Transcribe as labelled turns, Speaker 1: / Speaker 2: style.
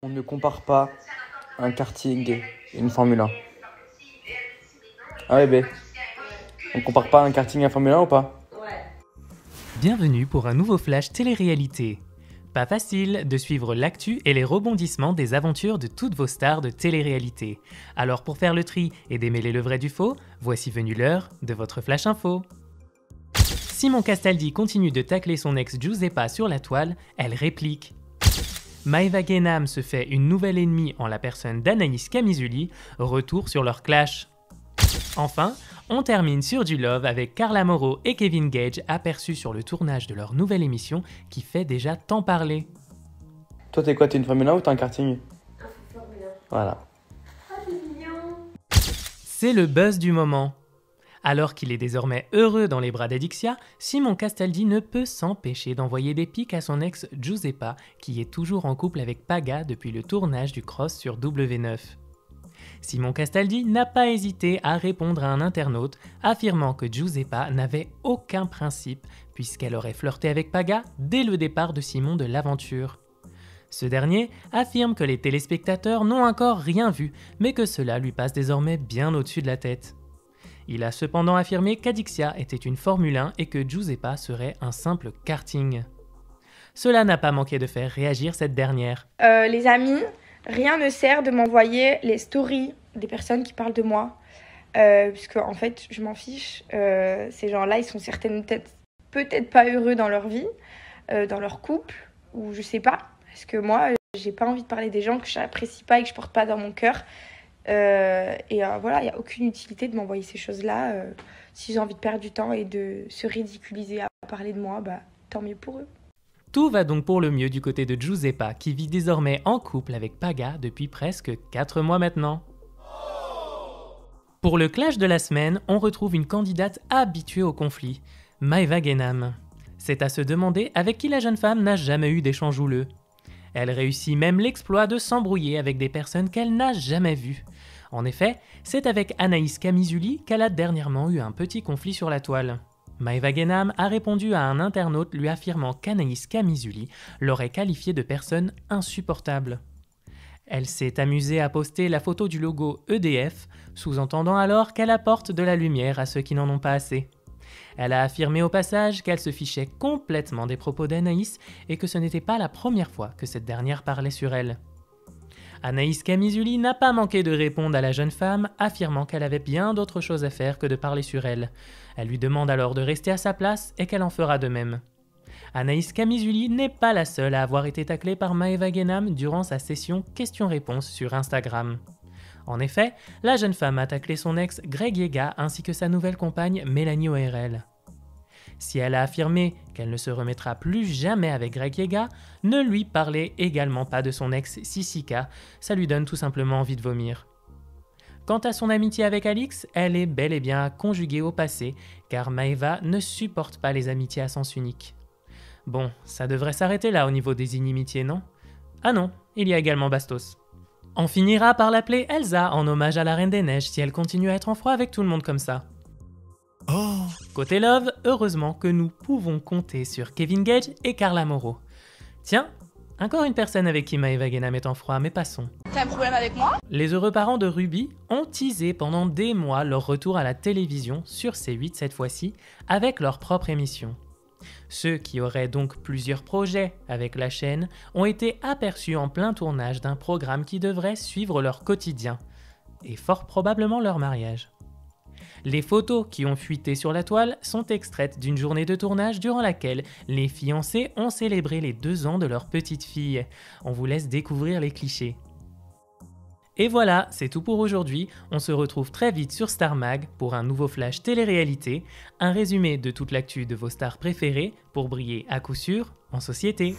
Speaker 1: On ne compare pas un karting et une Formule 1. Ah ouais, bé. On compare pas un karting et un Formule 1 ou pas?
Speaker 2: Bienvenue pour un nouveau flash télé-réalité. Pas facile de suivre l'actu et les rebondissements des aventures de toutes vos stars de télé-réalité. Alors pour faire le tri et démêler le vrai du faux, voici venue l'heure de votre flash info. Simon Castaldi continue de tacler son ex Giuseppa sur la toile, elle réplique. Maëva Guénam se fait une nouvelle ennemie en la personne d'Anaïs Camisuli, retour sur leur clash. Enfin, on termine sur du love avec Carla Moreau et Kevin Gage aperçus sur le tournage de leur nouvelle émission qui fait déjà tant parler.
Speaker 1: Toi, t'es quoi? T'es une Formule 1 ou t'es un karting?
Speaker 3: Un Formule 1.
Speaker 1: Voilà.
Speaker 3: Ah, c'est mignon.
Speaker 2: C'est le buzz du moment. Alors qu'il est désormais heureux dans les bras d'Adixia, Simon Castaldi ne peut s'empêcher d'envoyer des pics à son ex Giuseppa, qui est toujours en couple avec Paga depuis le tournage du cross sur W9. Simon Castaldi n'a pas hésité à répondre à un internaute, affirmant que Giuseppa n'avait aucun principe, puisqu'elle aurait flirté avec Paga dès le départ de Simon de l'aventure. Ce dernier affirme que les téléspectateurs n'ont encore rien vu, mais que cela lui passe désormais bien au-dessus de la tête. Il a cependant affirmé qu'Adixia était une Formule 1 et que Giuseppa serait un simple karting. Cela n'a pas manqué de faire réagir cette dernière.
Speaker 4: Les amis, rien ne sert de m'envoyer les stories des personnes qui parlent de moi. Puisque en fait, je m'en fiche. Ces gens-là, ils sont certainement peut-être pas heureux dans leur vie, dans leur couple, ou je sais pas. Parce que moi, j'ai pas envie de parler des gens que j'apprécie pas et que je porte pas dans mon cœur. Voilà, il n'y a aucune utilité de m'envoyer ces choses-là. Si j'ai envie de perdre du temps et de se ridiculiser à parler de moi, bah, tant mieux pour eux.
Speaker 2: Tout va donc pour le mieux du côté de Giuseppa, qui vit désormais en couple avec Paga depuis presque 4 mois maintenant. Pour le clash de la semaine, on retrouve une candidate habituée au conflit, Maëva Guénam. C'est à se demander avec qui la jeune femme n'a jamais eu d'échange houleux. Elle réussit même l'exploit de s'embrouiller avec des personnes qu'elle n'a jamais vues. En effet, c'est avec Anaïs Camisuli qu'elle a dernièrement eu un petit conflit sur la toile. Maëva Guénam a répondu à un internaute lui affirmant qu'Anaïs Camisuli l'aurait qualifiée de personne insupportable. Elle s'est amusée à poster la photo du logo EDF, sous-entendant alors qu'elle apporte de la lumière à ceux qui n'en ont pas assez. Elle a affirmé au passage qu'elle se fichait complètement des propos d'Anaïs et que ce n'était pas la première fois que cette dernière parlait sur elle. Anaïs Camisuli n'a pas manqué de répondre à la jeune femme, affirmant qu'elle avait bien d'autres choses à faire que de parler sur elle. Elle lui demande alors de rester à sa place et qu'elle en fera de même. Anaïs Camisuli n'est pas la seule à avoir été taclée par Maëva Guénam durant sa session questions-réponses sur Instagram. En effet, la jeune femme a taclé son ex Greg Yega ainsi que sa nouvelle compagne Mélanie ORL. Si elle a affirmé qu'elle ne se remettra plus jamais avec Greg Yega, ne lui parlez également pas de son ex Sissika, ça lui donne tout simplement envie de vomir. Quant à son amitié avec Alix, elle est bel et bien conjuguée au passé, car Maëva ne supporte pas les amitiés à sens unique. Bon, ça devrait s'arrêter là au niveau des inimitiés, non? Ah non, il y a également Bastos. On finira par l'appeler Elsa en hommage à la Reine des Neiges si elle continue à être en froid avec tout le monde comme ça.
Speaker 1: Oh!
Speaker 2: Côté love, heureusement que nous pouvons compter sur Kevin Gage et Carla Moreau. Tiens, encore une personne avec qui Maëva Guénam est en froid, mais passons.
Speaker 5: T'as un problème avec moi?
Speaker 2: Les heureux parents de Ruby ont teasé pendant des mois leur retour à la télévision sur C8 cette fois-ci, avec leur propre émission. Ceux qui auraient donc plusieurs projets avec la chaîne ont été aperçus en plein tournage d'un programme qui devrait suivre leur quotidien, et fort probablement leur mariage. Les photos qui ont fuité sur la toile sont extraites d'une journée de tournage durant laquelle les fiancés ont célébré les 2 ans de leur petite fille. On vous laisse découvrir les clichés. Et voilà, c'est tout pour aujourd'hui. On se retrouve très vite sur Star Mag pour un nouveau flash télé-réalité, un résumé de toute l'actu de vos stars préférées pour briller à coup sûr en société.